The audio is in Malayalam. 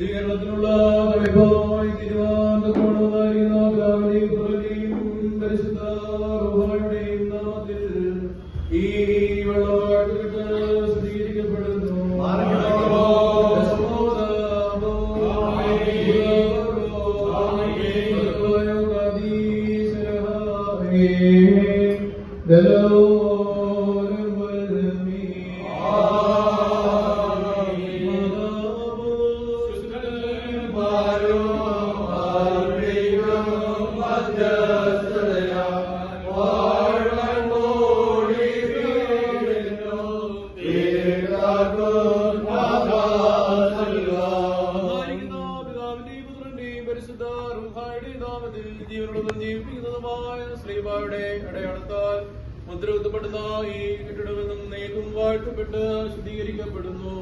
ശുദ്ധീകരണത്തിനുള്ള തളിപ്പായി തിരുവാന്തകോണമായിരുന്ന പിതാവിന്റെയും പുത്രന്റെയും പരിശുദ്ധ റൂഹായുടെയും നാമത്തിൽ ഈ വെള്ളമായിട്ട് ശുദ്ധീകരിക്കപ്പെടുന്നു. അടയാളത്താൽ മുദ്രകുത്തപ്പെടുന്ന ഈ കെട്ടിടത്തിൽ നിന്ന് നേക്കും വാഴ്ത്തപ്പെട്ട് ശുദ്ധീകരിക്കപ്പെടുന്നു.